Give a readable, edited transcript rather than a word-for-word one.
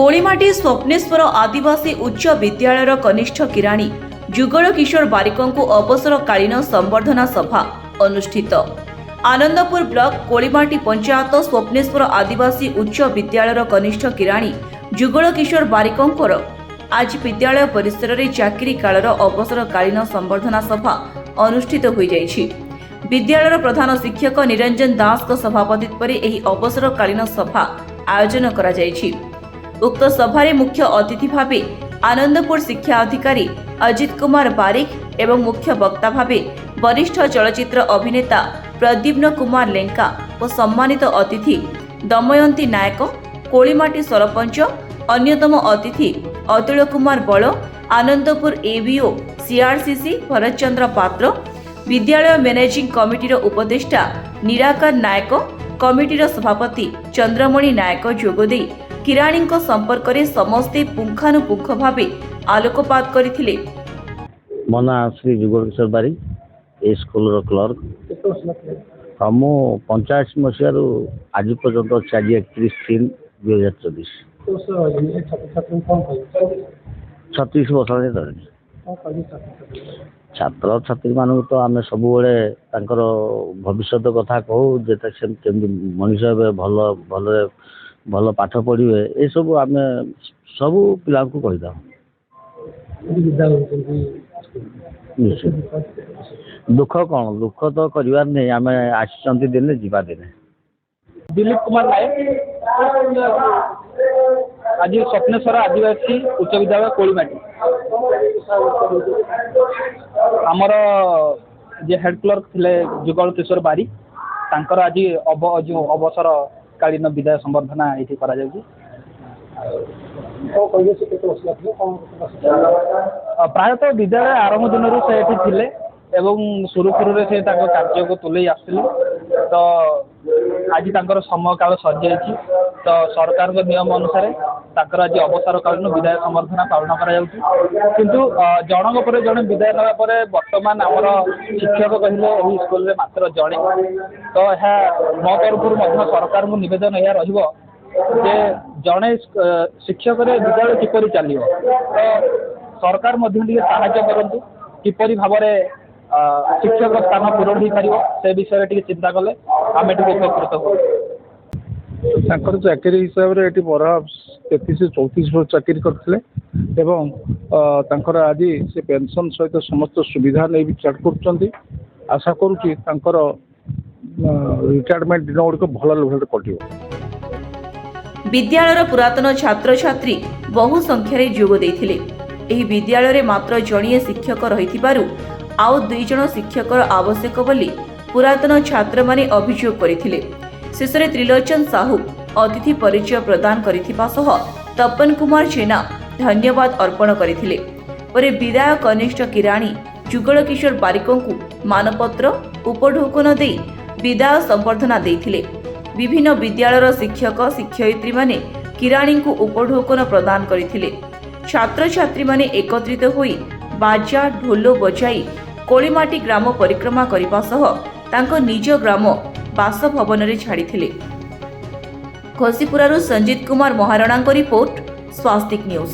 कोळीमाटी स्वप्नेश्वर आदिवासी उच्च विद्यालयर कनिष्ठ किराणी जुगल किशोर बारिकଙ୍କୁ अवसरकालीन संबर्धना सभा अनुष्ठित। आनंदपुर ब्लॉक कोळीमाटी पंचायत स्वप्नेश्वर आदिवासी उच्च विद्यालयर कनिष्ठ किराणी जुगल किशोर बारिकଙ୍କର आज विद्यालय परिसर में चाकरी कालर अवसरकालीन संबर्धना सभा अनुष्ठित हो जाइछि। विद्यालयर प्रधान शिक्षक निरंजन दास सभापतित्व में अवसरकालीन सभा आयोजन करा जाइछि। उक्त सभारे मुख्य अतिथि भावे आनंदपुर शिक्षा अधिकारी अजित कुमार बारिक एवं मुख्य वक्ता भावे वरिष्ठ चलचित्र अभिनेता प्रद्युम्न कुमार लेंका और सम्मानित अतिथि दमयंती नायक, कोळीमाटी सरपंच, अन्यतम अतिथि अतुल कुमार बल, आनंदपुर एबीओ सीआरसीसी भरत चंद्र पात्र, विद्यालय मैनेजिंग कमिटीर उपदेष्टा निराकर नायक, कमिटीर सभापति चंद्रमणि नायक जोगदे किराणी संपर्क में समस्ते पुंखानुपुंख भावे आलोकपात करथिले। मो ना श्री जुगल किशोर बारिक ए स्कूल क्लर्क। हम 85 मसीह आज पर्यंत अच्छे आज 31/3/2024 36 वर्ष छात्र छात्री मान तो आम सब भविष्य कथा कहू जे मनीष भल भल भल पाठ पढ़े ये सब आम सब पिला कहीदा। दुख कौन दुख तो करार नहीं आम आसी दिने जीवा दिने। दिलीप कुमार नायक आज स्वप्नेश्वर आदिवासी उच्च विद्यालय कोळीमाटी आमर जे हेड क्लर्क थे जुगल किशोर बारिक तांकर आज अवसर कालीन विदाय संबर्धना ये प्रायतः विद्यालय आरंभ दिन से एवं सुरुखुरु से कार्य को तुले आसते तो आज समय काल सरी जाइए तो सरकार नियम अनुसार आज अवसरकालीन विदाय संबर्धना पालन किंतु जनक पर जड़े विदाय ना बर्तमान आमर शिक्षक कहले स्कूल में मात्र जड़े तो यह मो तरफ सरकार को निवेदन यह रे जड़े शिक्षक विद्यालय किपर चलो तो सरकार साहाय्य करूँ किपर भाव शिक्षक स्थान पूरण हो पार से विषय टी चिंता कले आम उपकृत हो। चाकरी हिसाब से ये बरहा 33 से 34 वर्ष चाकरी करते आज से पेंशन सहित समस्त सुविधा नहीं भी चार्ट कर आशा करुँची रिटायरमेंट दिन गुड़िक भल भाव कटो। विद्यालयर पुरातन छात्र छात्री बहु संख्यारे जोग देथिले। एही विद्यालय रे मात्र जणिए शिक्षक रहिथिबारु आउ 2 जण शिक्षकर आवश्यक बोली पुरातन छात्र माने अभियोग करिथिले। शेषरे त्रिलोचन साहू अतिथि परिचय प्रदान करिथिबा सह तपन कुमार जेना धन्यवाद अर्पण करिथिले। परे विदाय कनिष्ठ किराणी जुगल किशोर बारिकଙ୍କୁ मानपत्र उपढौकन देई विदाय संबर्धना देथिले। विभिन्न विद्यालयर शिक्षक शिक्षयित्री माने किराणी को उपढौकन प्रदान करिथिले। छात्र छात्री माने एकत्रित होई बाजा ढोल बजाई कोळीमाटी ग्राम परिक्रमा करने सह तांको निज ग्राम बासभवन रे छाड़िथिले। घोषीपुरारू संजीत कुमार महाराणा रिपोर्ट, स्वास्तिक न्यूज।